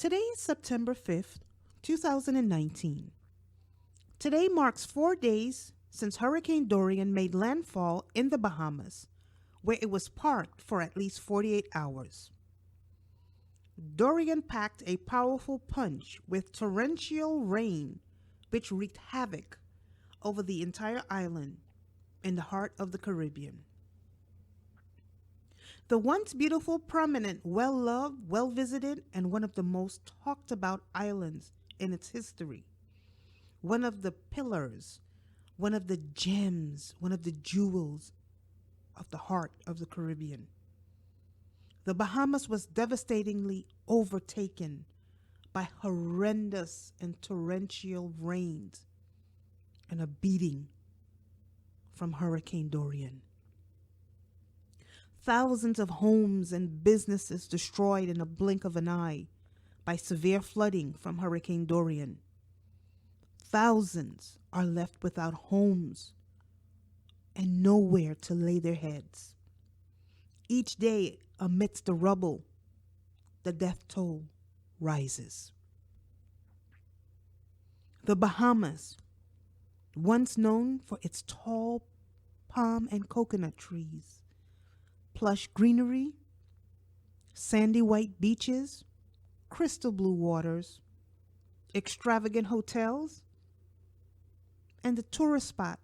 Today is September 5th, 2019. Today marks 4 days since Hurricane Dorian made landfall in the Bahamas, where it was parked for at least 48 hours. Dorian packed a powerful punch with torrential rain, which wreaked havoc over the entire island in the heart of the Caribbean. The once beautiful, prominent, well-loved, well-visited, and one of the most talked about islands in its history. One of the pillars, one of the gems, one of the jewels of the heart of the Caribbean. The Bahamas was devastatingly overtaken by horrendous and torrential rains and a beating from Hurricane Dorian. Thousands of homes and businesses destroyed in a blink of an eye by severe flooding from Hurricane Dorian. Thousands are left without homes and nowhere to lay their heads. Each day, amidst the rubble, the death toll rises. The Bahamas, once known for its tall palm and coconut trees, plush greenery, sandy white beaches, crystal blue waters, extravagant hotels, and the tourist spot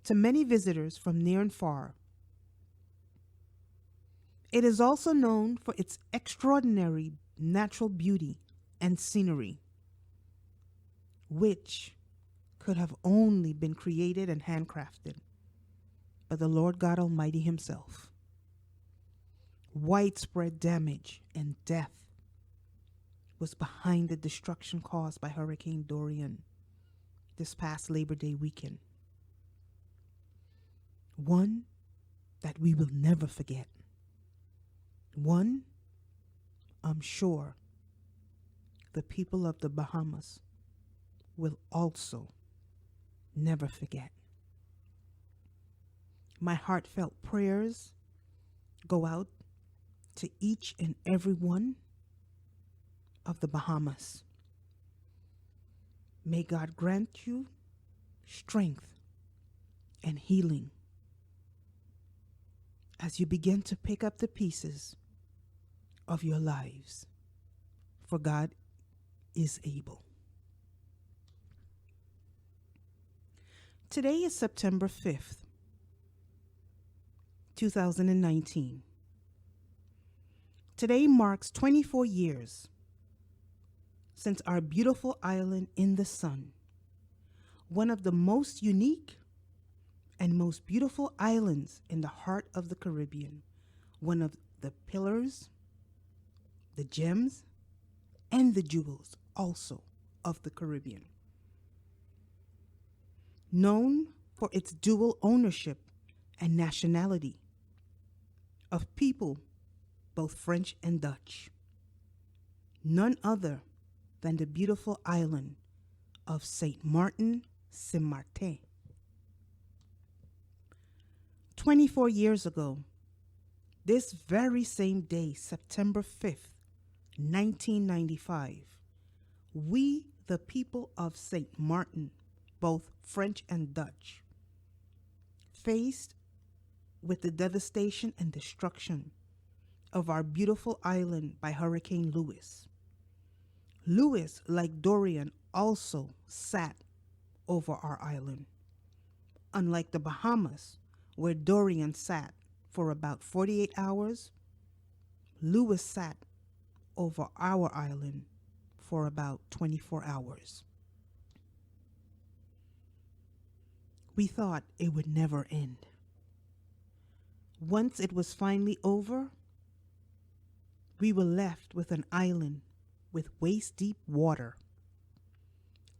to many visitors from near and far. It is also known for its extraordinary natural beauty and scenery, which could have only been created and handcrafted by the Lord God Almighty Himself. Widespread damage and death was behind the destruction caused by Hurricane Dorian this past Labor Day weekend. One that we will never forget. One, I'm sure, the people of the Bahamas will also never forget. My heartfelt prayers go out to each and every one of the Bahamas. May God grant you strength and healing as you begin to pick up the pieces of your lives, for God is able. Today is September 5th, 2019. Today marks 24 years since our beautiful island in the sun, one of the most unique and most beautiful islands in the heart of the Caribbean, one of the pillars, the gems, and the jewels also of the Caribbean. Known for its dual ownership and nationality of people both French and Dutch. None other than the beautiful island of Saint Maarten, Saint-Martin. 24 years ago, this very same day, September 5th, 1995, we, the people of Saint Maarten, both French and Dutch, faced with the devastation and destruction of our beautiful island by Hurricane Luis. Luis, like Dorian, also sat over our island. Unlike the Bahamas, where Dorian sat for about 48 hours, Luis sat over our island for about 24 hours. We thought it would never end. Once it was finally over, we were left with an island with waist-deep water,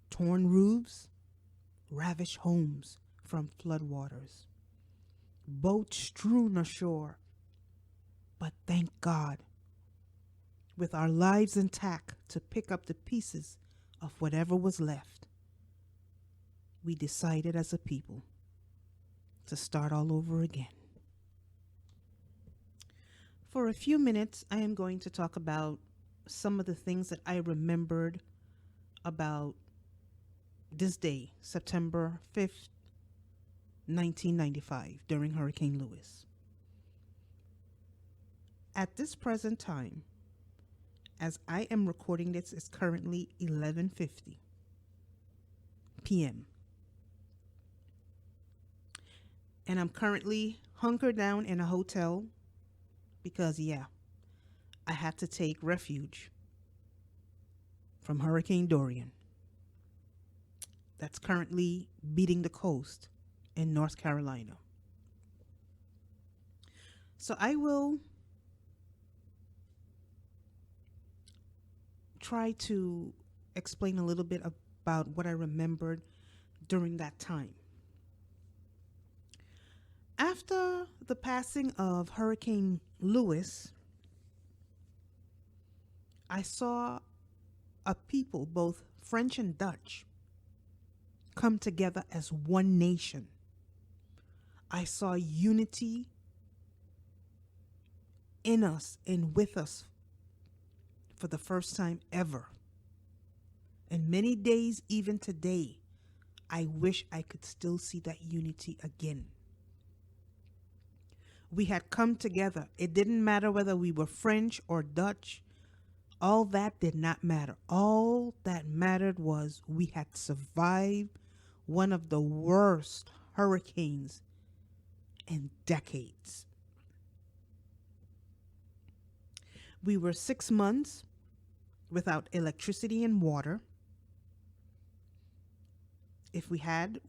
torn roofs, ravished homes from floodwaters, boats strewn ashore. But thank God, with our lives intact to pick up the pieces of whatever was left, we decided as a people to start all over again. For a few minutes, I am going to talk about some of the things that I remembered about this day, September 5th, 1995, during Hurricane Luis. At this present time, as I am recording this, it's currently 11:50 p.m. And I'm currently hunkered down in a hotel because, yeah, I had to take refuge from Hurricane Dorian that's currently beating the coast in North Carolina. So I will try to explain a little bit about what I remembered during that time. After the passing of Hurricane Luis, I saw a people, both French and Dutch, come together as one nation. I saw unity in us and with us for the first time ever. And many days, even today, I wish I could still see that unity again. We had come together. It didn't matter whether we were French or Dutch. All that did not matter. All that mattered was we had survived one of the worst hurricanes in decades. We were 6 months without electricity and water. If we had,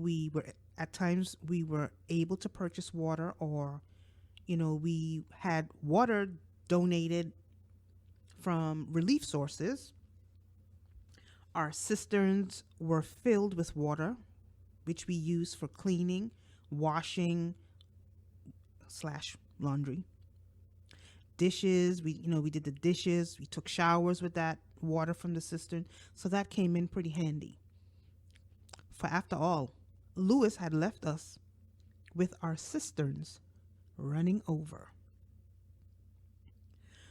at times we were able to purchase water, or we had water donated from relief sources. Our cisterns were filled with water, which we used for cleaning, washing / laundry. Dishes, we did the dishes. We took showers with that water from the cistern. So that came in pretty handy. For after all, Luis had left us with our cisterns running over.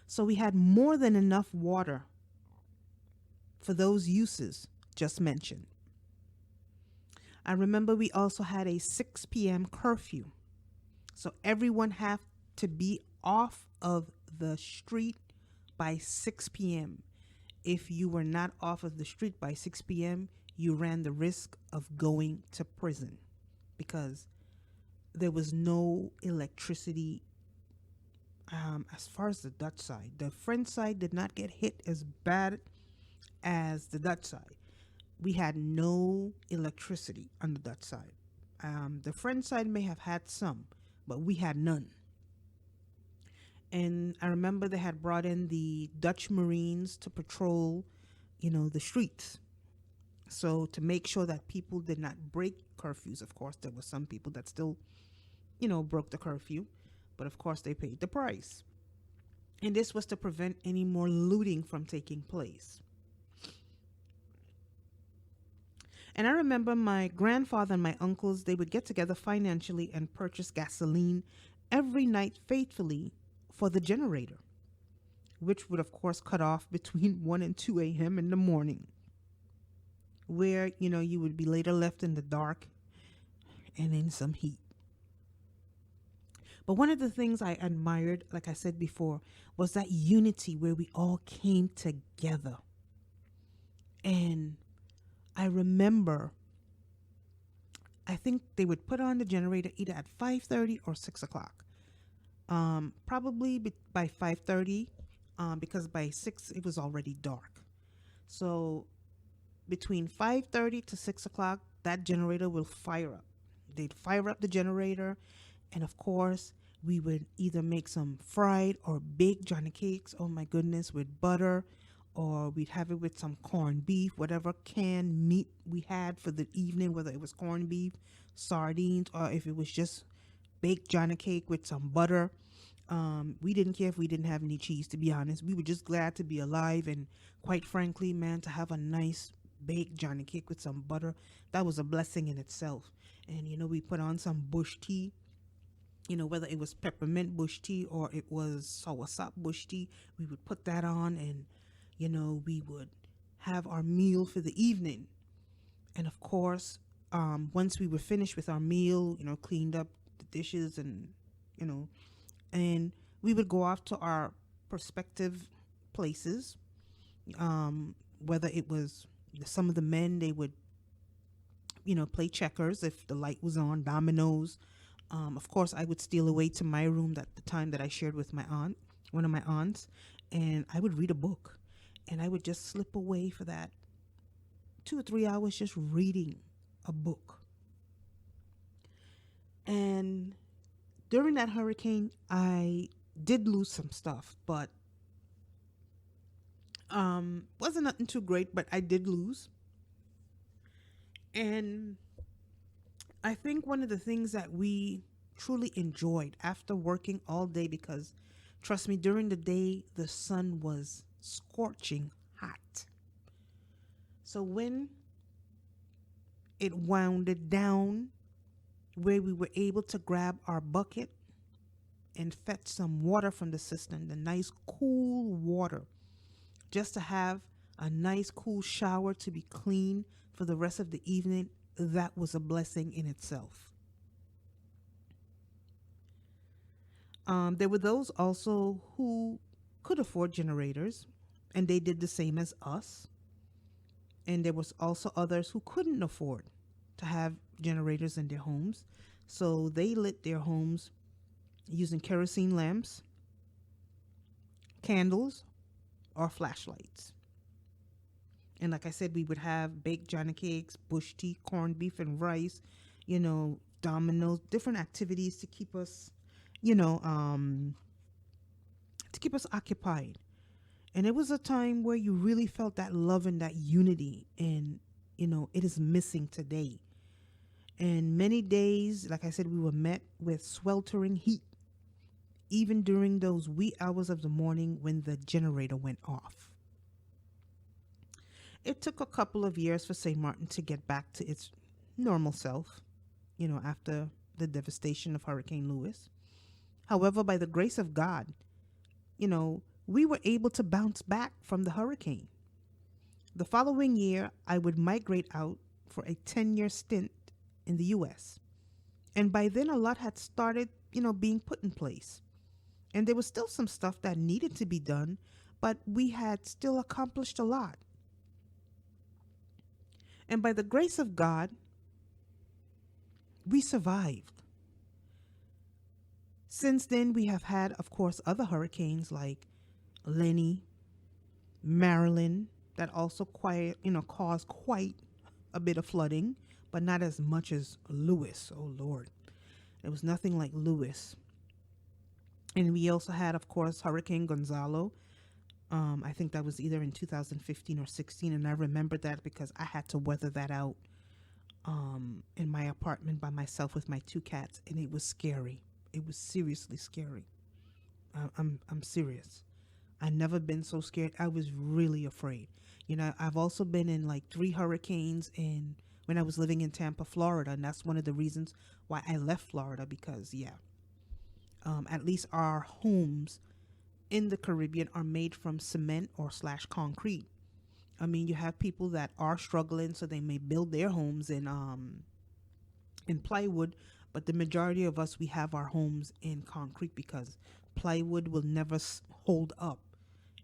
So we had more than enough water for those uses just mentioned. I remember we also had a 6 p.m. curfew. So everyone had to be off of the street by 6 p.m. If you were not off of the street by 6 p.m., you ran the risk of going to prison because there was no electricity as far as the Dutch side. The French side did not get hit as bad as the Dutch side. We had no electricity on the Dutch side. The French side may have had some, but we had none. And I remember they had brought in the Dutch Marines to patrol, the streets. So to make sure that people did not break curfews. Of course, there were some people that still, broke the curfew. But of course, they paid the price. And this was to prevent any more looting from taking place. And I remember my grandfather and my uncles, they would get together financially and purchase gasoline every night faithfully for the generator, which would of course cut off between 1 and 2 a.m. in the morning, where, you would be later left in the dark and in some heat. But one of the things I admired, like I said before, was that unity where we all came together. And I remember, I think they would put on the generator either at 5:30 or 6 o'clock. Probably by 5:30, because by 6 it was already dark. So between 5:30 to 6 o'clock, that generator will fire up. They'd fire up the generator. And of course, we would either make some fried or baked Johnny cakes, oh my goodness, with butter, or we'd have it with some corned beef, whatever canned meat we had for the evening, whether it was corned beef, sardines, or if it was just baked Johnny cake with some butter. We didn't care if we didn't have any cheese, to be honest. We were just glad to be alive, and quite frankly, man, to have a nice baked Johnny cake with some butter, that was a blessing in itself. And, we put on some bush tea. Whether it was peppermint bush tea or it was soursop bush tea, we would put that on, and We would have our meal for the evening. And of course, once we were finished with our meal, cleaned up the dishes you know, and we would go off to our prospective places. Whether it was some of the men, they would, play checkers if the light was on, dominoes. Of course, I would steal away to my room at the time that I shared with my aunt, one of my aunts, and I would read a book. And I would just slip away for that 2 or 3 hours just reading a book. And during that hurricane, I did lose some stuff, but wasn't nothing too great, but I did lose. And I think one of the things that we truly enjoyed after working all day, because trust me, during the day, the sun was scorching hot. So when it wounded down, where we were able to grab our bucket and fetch some water from the cistern, the nice cool water, just to have a nice cool shower to be clean for the rest of the evening, that was a blessing in itself. There were those also who could afford generators, and they did the same as us. And there was also others who couldn't afford to have generators in their homes, so they lit their homes using kerosene lamps, candles, or flashlights. And like I said, we would have baked Johnny cakes, bush tea, corned beef and rice, dominoes, different activities to keep us, occupied. And it was a time where you really felt that love and that unity, and it is missing today. And many days, like I said, we were met with sweltering heat, even during those wee hours of the morning when the generator went off. It took a couple of years for St. Maarten to get back to its normal self, after the devastation of Hurricane Luis. However, by the grace of God, we were able to bounce back from the hurricane. The following year, I would migrate out for a 10-year stint in the U.S. And by then, a lot had started, being put in place. And there was still some stuff that needed to be done, but we had still accomplished a lot. And by the grace of God, we survived. Since then, we have had, of course, other hurricanes like Lenny, Marilyn, that also caused quite a bit of flooding, but not as much as Luis. Oh, Lord. It was nothing like Luis. And we also had, of course, Hurricane Gonzalo. I think that was either in 2015 or 16, and I remember that because I had to weather that out in my apartment by myself with my 2 cats, and it was scary. It was seriously scary. I'm serious. I never been so scared. I was really afraid. I've also been in like 3 hurricanes when I was living in Tampa, Florida, and that's one of the reasons why I left Florida, because at least our homes in the Caribbean are made from cement or / concrete. I mean, you have people that are struggling, so they may build their homes in plywood, but the majority of us, we have our homes in concrete because plywood will never hold up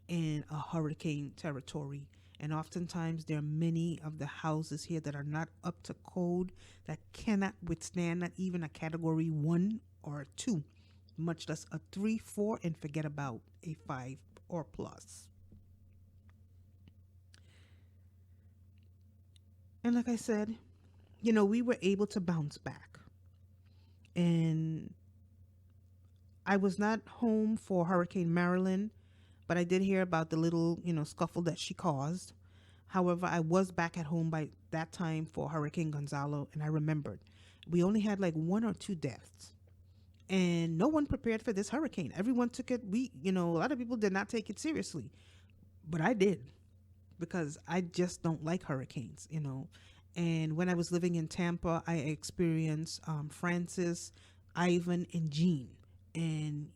in a hurricane territory. And oftentimes there are many of the houses here that are not up to code, that cannot withstand not even a category 1 or 2, much less a 3, 4, and forget about a 5 or plus. And like I said, we were able to bounce back. And I was not home for Hurricane Marilyn, but I did hear about the little, scuffle that she caused. However, I was back at home by that time for Hurricane Gonzalo, and I remembered we only had like 1 or 2 deaths. And no one prepared for this hurricane. Everyone took it. A lot of people did not take it seriously, but I did, because I just don't like hurricanes, And when I was living in Tampa, I experienced Francis, Ivan, and Jean. And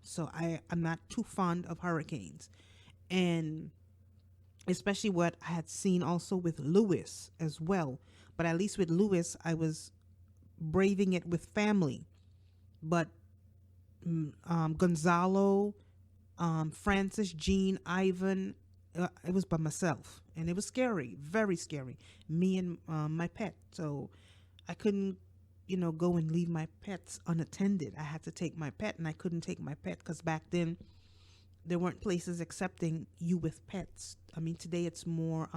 so I'm not too fond of hurricanes. And especially what I had seen also with Lewis as well. But at least with Lewis, I was braving it with family. But Gonzalo, Francis, Jean, Ivan, it was by myself. And it was scary, very scary. Me and my pet. So I couldn't, go and leave my pets unattended. I had to take my pet, and I couldn't take my pet because back then there weren't places accepting you with pets. I mean, today it's more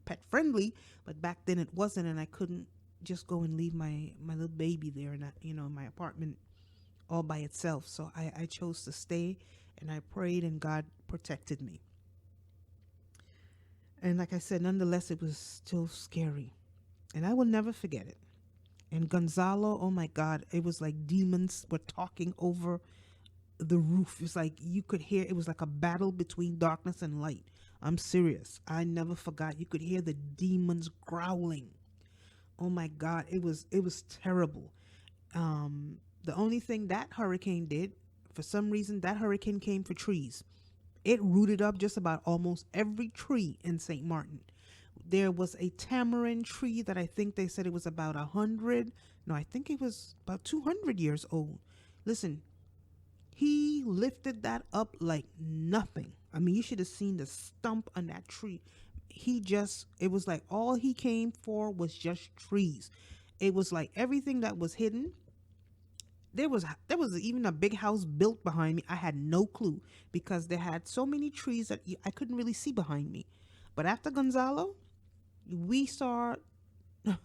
pet friendly, but back then it wasn't, and I couldn't just go and leave my little baby there in my apartment all by itself. So I chose to stay, and I prayed, and God protected me. And like I said, nonetheless, it was still scary, and I will never forget it. And Gonzalo, oh my God, it was like demons were talking over the roof. It's like you could hear, it was like a battle between darkness and light. I'm serious. I never forgot. You could hear the demons growling. Oh my God, it was terrible. The only thing that hurricane did, for some reason, that hurricane came for trees. It rooted up just about almost every tree in St. Maarten. There was a tamarind tree that I think they said it was about 100. No, I think it was about 200 years old. Listen, he lifted that up like nothing. I mean, you should have seen the stump on that tree. It was like all he came for was just trees. It was like everything that was hidden. There was even a big house built behind me. I had no clue because they had so many trees that I couldn't really see behind me. But after Gonzalo, we saw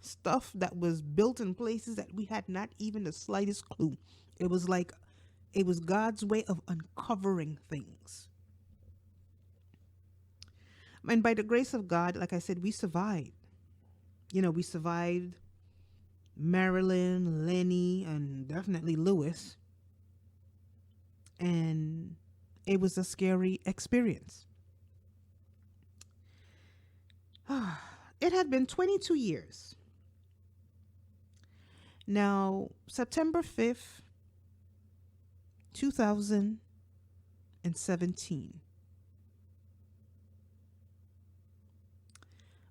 stuff that was built in places that we had not even the slightest clue. It was like it was God's way of uncovering things. And by the grace of God, like I said, we survived. We survived Marilyn, Lenny, and definitely Lewis. And it was a scary experience. It had been 22 years. Now, September 5th, 2017.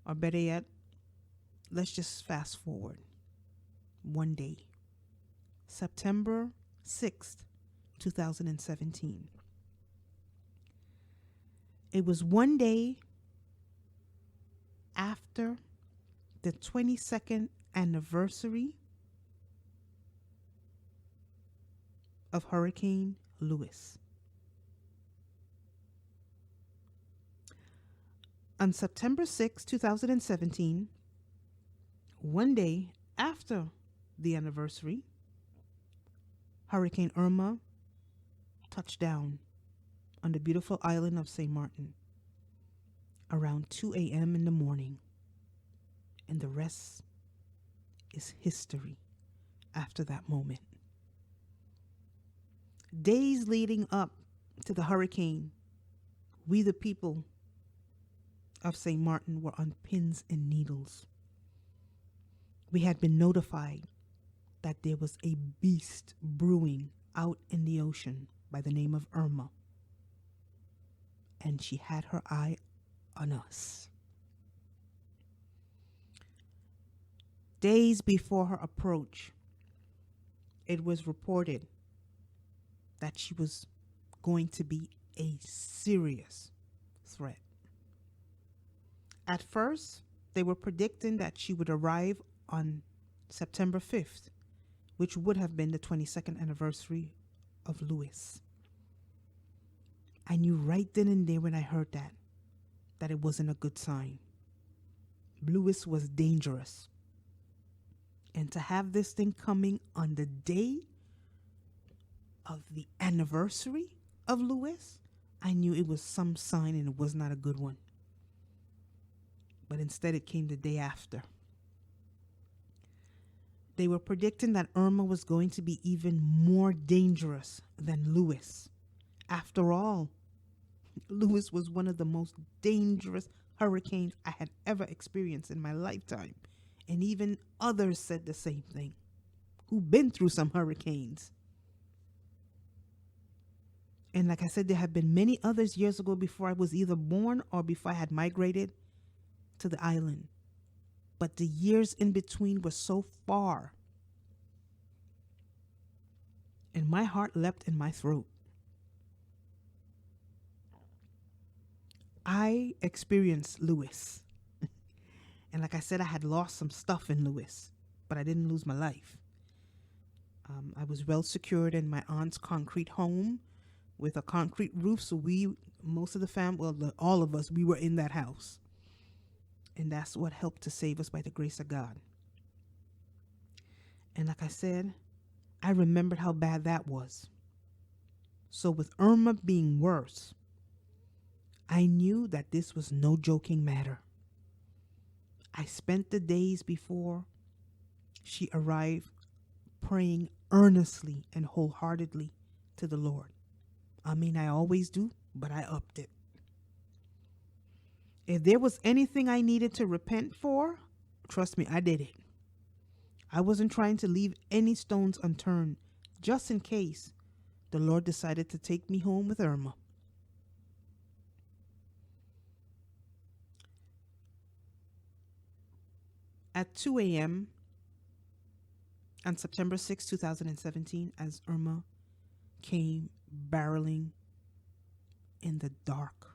Or better yet, let's just fast forward one day. September 6th, 2017. It was one day after the 22nd anniversary of Hurricane Luis. On September 6, 2017, one day after the anniversary, Hurricane Irma touched down on the beautiful island of St. Maarten around 2 a.m. in the morning. And the rest is history after that moment. Days leading up to the hurricane, we the people of St. Maarten were on pins and needles. We had been notified that there was a beast brewing out in the ocean by the name of Irma. And she had her eye on us. Days before her approach, it was reported that she was going to be a serious threat. At first, they were predicting that she would arrive on September 5th, which would have been the 22nd anniversary of Luis. I knew right then and there when I heard that it wasn't a good sign. Luis was dangerous. And to have this thing coming on the day of the anniversary of Luis, I knew it was some sign and it was not a good one. But instead it came the day after. They were predicting that Irma was going to be even more dangerous than Luis. After all, Luis was one of the most dangerous hurricanes I had ever experienced in my lifetime. And even others said the same thing, who've been through some hurricanes. And like I said, there have been many others years ago before I was either born or before I had migrated to the island. But the years in between were so far. And my heart leapt in my throat. I experienced Luis. And like I said, I had lost some stuff in Luis, but I didn't lose my life. I was well secured in my aunt's concrete home with a concrete roof. So most of the family, all of us, we were in that house. And that's what helped to save us by the grace of God. And like I said, I remembered how bad that was. So with Irma being worse, I knew that this was no joking matter. I spent the days before she arrived praying earnestly and wholeheartedly to the Lord. I mean, I always do, but I upped it. If there was anything I needed to repent for, trust me, I did it. I wasn't trying to leave any stones unturned, just in case the Lord decided to take me home with Irma. At 2 a.m. on September 6, 2017, as Irma came barreling in the dark,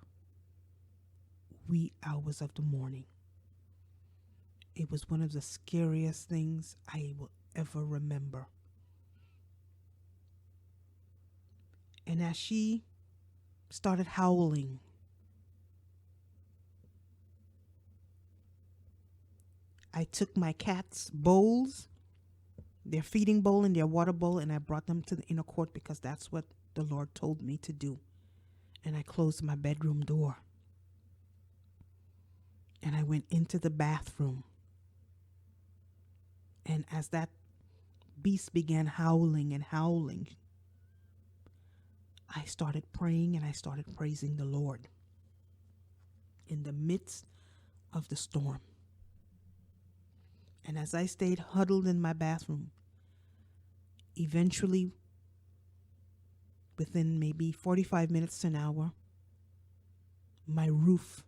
wee hours of the morning, it was one of the scariest things I will ever remember. And as she started howling, I took my cat's bowls, their feeding bowl and their water bowl, and I brought them to the inner court because that's what the Lord told me to do. And I closed my bedroom door. And I went into the bathroom. And as that beast began howling and howling, I started praying and I started praising the Lord in the midst of the storm. And as I stayed huddled in my bathroom, eventually, within maybe 45 minutes to an hour, my roof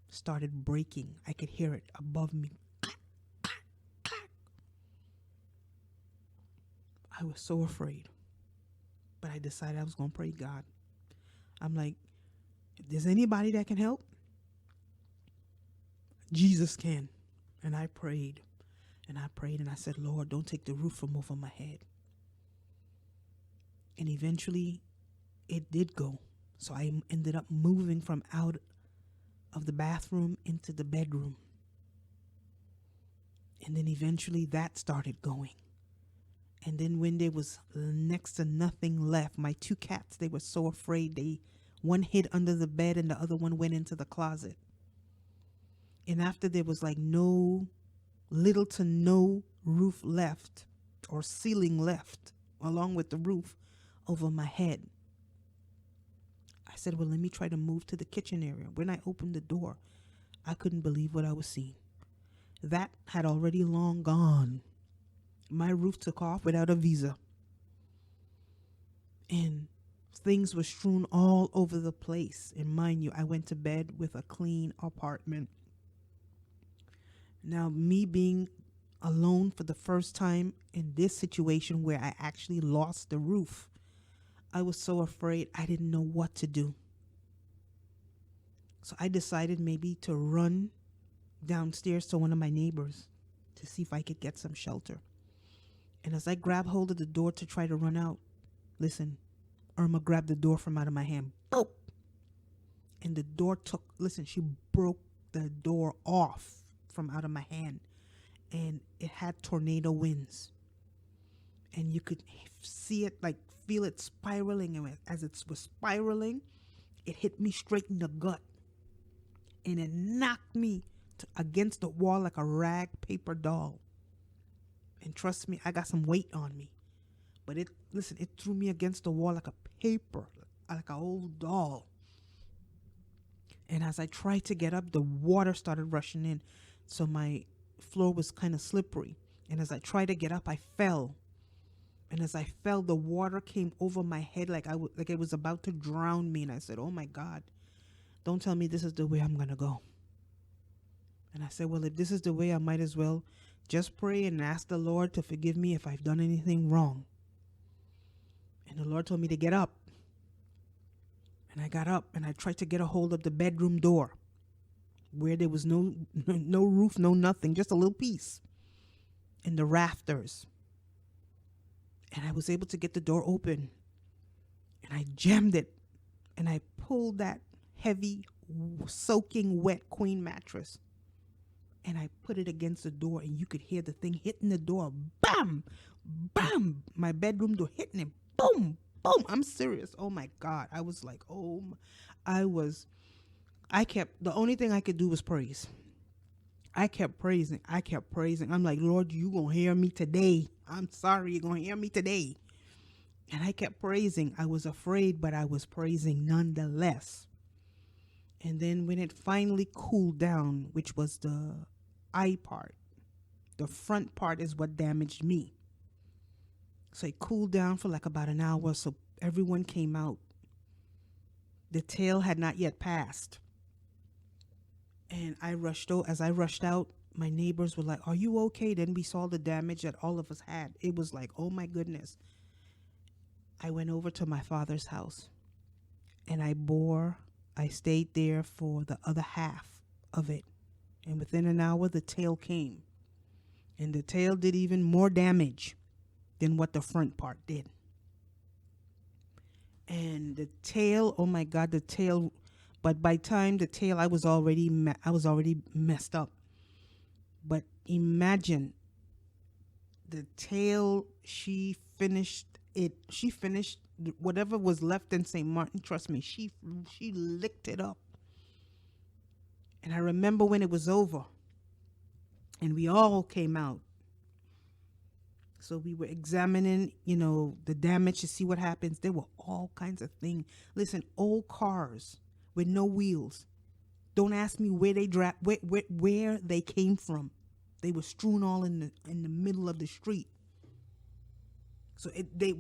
started breaking. I could hear it above me. I was so afraid. But I decided I was going to pray God. I'm like, if there's anybody that can help, Jesus can. And I prayed. And I prayed and I said, Lord, don't take the roof from over my head. And eventually it did go. So I ended up moving from out of the bathroom into the bedroom. And then eventually that started going. And then when there was next to nothing left, my two cats, they were so afraid. One hid under the bed and the other one went into the closet. And after there was like little to no roof left or ceiling left along with the roof over my head, I said, well, let me try to move to the kitchen area. When I opened the door, I couldn't believe what I was seeing. That had already long gone. My roof took off without a visa. And things were strewn all over the place. And mind you, I went to bed with a clean apartment. Now, me being alone for the first time in this situation where I actually lost the roof, I was so afraid I didn't know what to do. So I decided maybe to run downstairs to one of my neighbors to see if I could get some shelter. And as I grabbed hold of the door to try to run out, listen, Irma grabbed the door from out of my hand. Boop! And the door she broke the door off from out of my hand. And it had tornado winds. And you could see it, feel it spiraling. And as it was spiraling, it hit me straight in the gut. And it knocked me against the wall like a rag paper doll. And trust me, I got some weight on me. But it threw me against the wall like an old doll. And as I tried to get up, the water started rushing in. So my floor was kind of slippery. And as I tried to get up, I fell. And as I fell, the water came over my head like like it was about to drown me. And I said, oh my God, don't tell me this is the way I'm going to go. And I said, well, if this is the way, I might as well just pray and ask the Lord to forgive me if I've done anything wrong. And the Lord told me to get up. And I got up and I tried to get a hold of the bedroom door where there was no roof, no nothing, just a little piece in the rafters. And I was able to get the door open. And I jammed it. And I pulled that heavy, soaking wet queen mattress. And I put it against the door, and you could hear the thing hitting the door. Bam! Bam! My bedroom door hitting it. Boom! Boom! I'm serious. Oh my God. I was like, the only thing I could do was praise. I kept praising. I'm like, Lord, you gonna hear me today. I'm sorry, you're gonna hear me today. And I kept praising. I was afraid, but I was praising nonetheless. And then when it finally cooled down, which was the eye part, the front part is what damaged me. So it cooled down for like about an hour. So everyone came out. The tail had not yet passed. And as I rushed out, my neighbors were like, are you okay? Then we saw the damage that all of us had. It was like, oh my goodness. I went over to my father's house and I stayed there for the other half of it. And within an hour, the tail came. And the tail did even more damage than what the front part did. And the tail, oh my God, the tail. But by time the tail, I was already messed up. But imagine the tail, she finished it. She finished whatever was left in St. Maarten. Trust me, she licked it up. And I remember when it was over and we all came out. So we were examining, the damage to see what happens. There were all kinds of things. Listen, old cars with no wheels. Don't ask me where they came from. They were strewn all in the middle of the street. So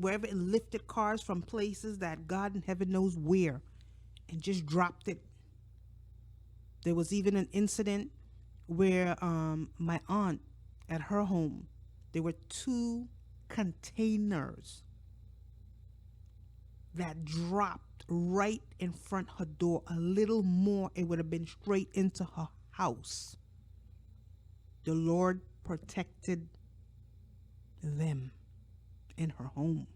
wherever it lifted cars from places that God in heaven knows where, and just dropped it. There was even an incident where my aunt at her home, there were 2 containers that dropped right in front her door. A little more, it would have been straight into her house. The Lord protected them in her home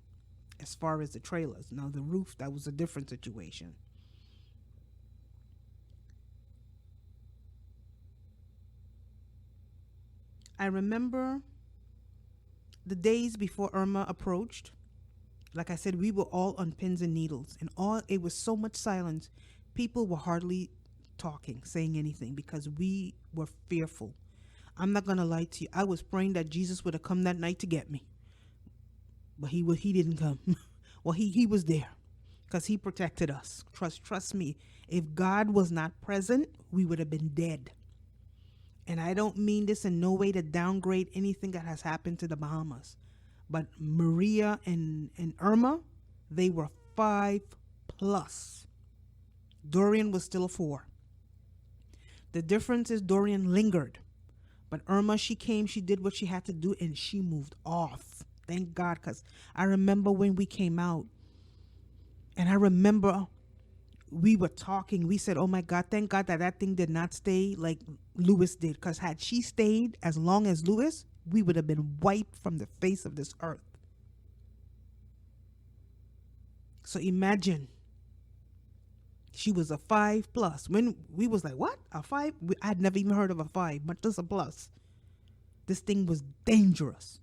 as far as the trailers. Now the roof, that was a different situation. I remember the days before Irma approached. Like I said, we were all on pins and needles, and it was so much silence. People were hardly talking, saying anything, because we were fearful. I'm not gonna lie to you. I was praying that Jesus would have come that night to get me, but he didn't come. Well, he was there because he protected us. Trust me. If God was not present, we would have been dead. And I don't mean this in no way to downgrade anything that has happened to the Bahamas. But Maria and Irma, they were 5+. Dorian was still a 4. The difference is Dorian lingered. But Irma, she came, she did what she had to do, and she moved off. Thank God, because I remember when we came out, and I remember we were talking. We said, oh my God, thank God that thing did not stay like Luis did. Because had she stayed as long as Luis, we would have been wiped from the face of this earth. So imagine, she was a 5+. When we was like, what? A 5? I'd never even heard of a 5, but just a plus. This thing was dangerous.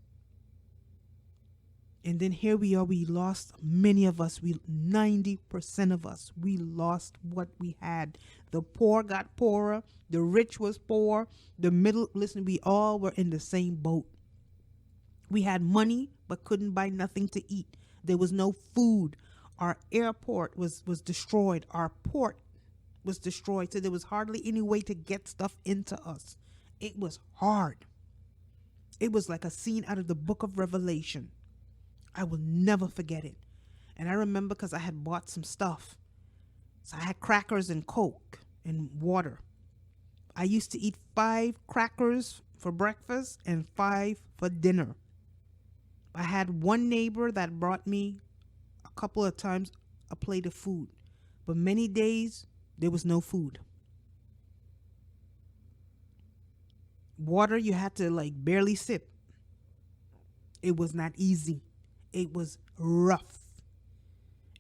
And then here we are, we lost, many of us, 90% of us, we lost what we had. The poor got poorer, the rich was poor, the middle, listen, we all were in the same boat. We had money, but couldn't buy nothing to eat. There was no food. Our airport was destroyed. Our port was destroyed. So there was hardly any way to get stuff into us. It was hard. It was like a scene out of the book of Revelation. I will never forget it. And I remember because I had bought some stuff. So I had crackers and Coke and water. I used to eat 5 crackers for breakfast and 5 for dinner. I had one neighbor that brought me a couple of times a plate of food. But many days, there was no food. Water, you had to like barely sip. It was not easy. It was rough.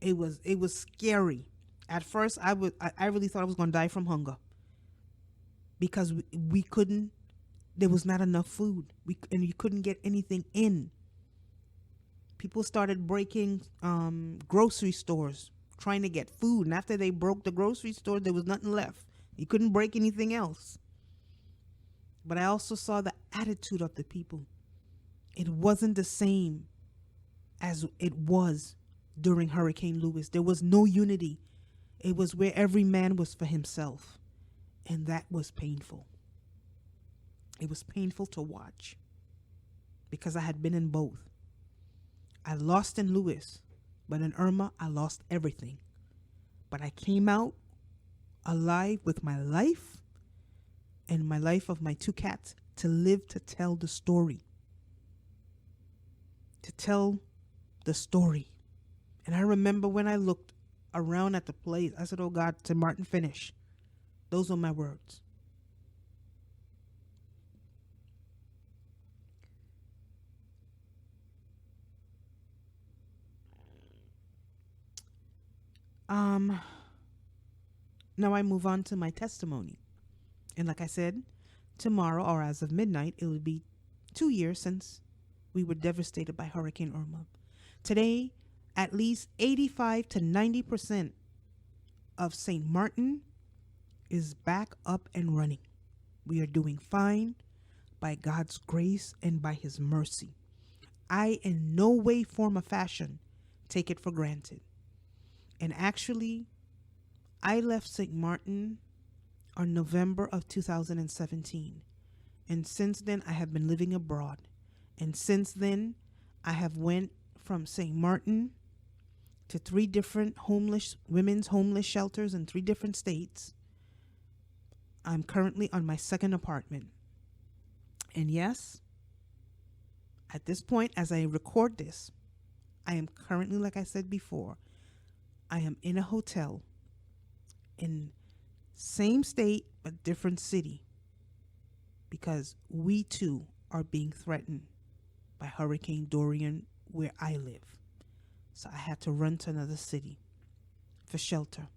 It was scary. At first, I really thought I was going to die from hunger because we couldn't. There was not enough food. And you couldn't get anything in. People started breaking grocery stores trying to get food, and after they broke the grocery store, there was nothing left. You couldn't break anything else. But I also saw the attitude of the people. It wasn't the same as it was during Hurricane Luis. There was no unity. It was where every man was for himself. And that was painful. It was painful to watch because I had been in both. I lost in Luis, but in Irma, I lost everything. But I came out alive with my life and my life of my 2 cats to live to tell the story. To tell the story. And I remember when I looked around at the place, I said, oh God, to Maarten, finish. Those were my words. Now I move on to my testimony. And like I said, tomorrow or as of midnight, it will be 2 years since we were devastated by Hurricane Irma. Today, at least 85 to 90% of St. Maarten is back up and running. We are doing fine by God's grace and by his mercy. I in no way, form, or fashion take it for granted. And actually, I left St. Maarten on November of 2017. And since then, I have been living abroad. And since then, I have went from St. Maarten to 3 different women's homeless shelters in 3 different states. I'm currently on my 2nd apartment. And yes, at this point, as I record this, I am currently, like I said before, I am in a hotel in same state but different city because we too are being threatened by Hurricane Dorian where I live. So I had to run to another city for shelter.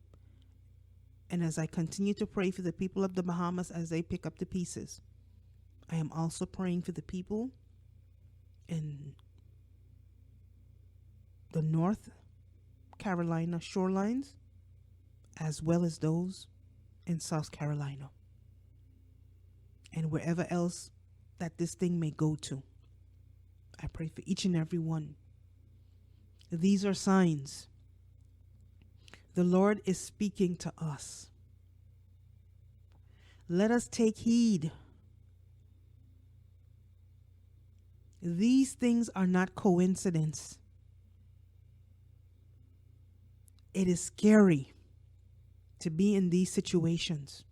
And as I continue to pray for the people of the Bahamas as they pick up the pieces, I am also praying for the people in the North Carolina shorelines as well as those in South Carolina and wherever else that this thing may go to. I pray for each and every one. These are signs. The Lord is speaking to us. Let us take heed. These things are not coincidence. It is scary to be in these situations.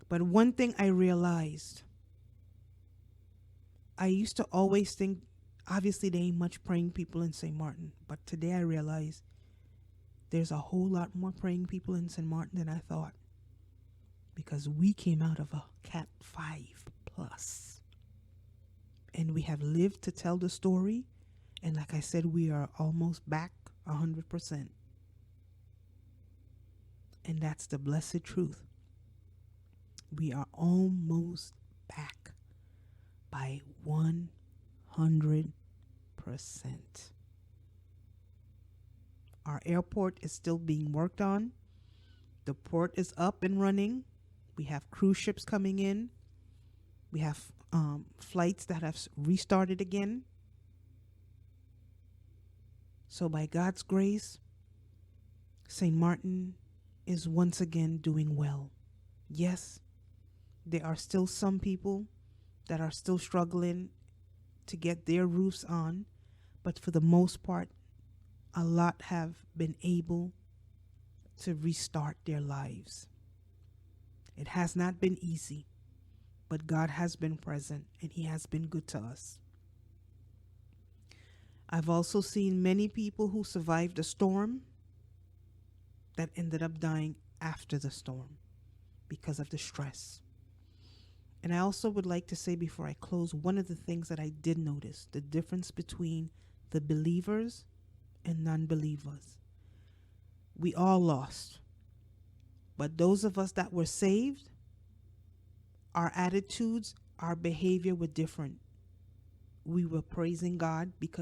But one thing I realized, I used to always think, obviously there ain't much praying people in St. Maarten, but today I realize there's a whole lot more praying people in St. Maarten than I thought, because we came out of a Cat 5 plus, and we have lived to tell the story, and like I said, we are almost back 100%. And that's the blessed truth. We are almost back by 100%. Our airport is still being worked on. The port is up and running. We have cruise ships coming in. We have flights that have restarted again. So by God's grace, St. Maarten is once again doing well. Yes, there are still some people that are still struggling to get their roofs on, but for the most part, a lot have been able to restart their lives. It has not been easy, but God has been present and He has been good to us. I've also seen many people who survived a storm that ended up dying after the storm because of the stress. And I also would like to say before I close, one of the things that I did notice, the difference between the believers and non-believers. We all lost. But those of us that were saved, our attitudes, our behavior were different. We were praising God because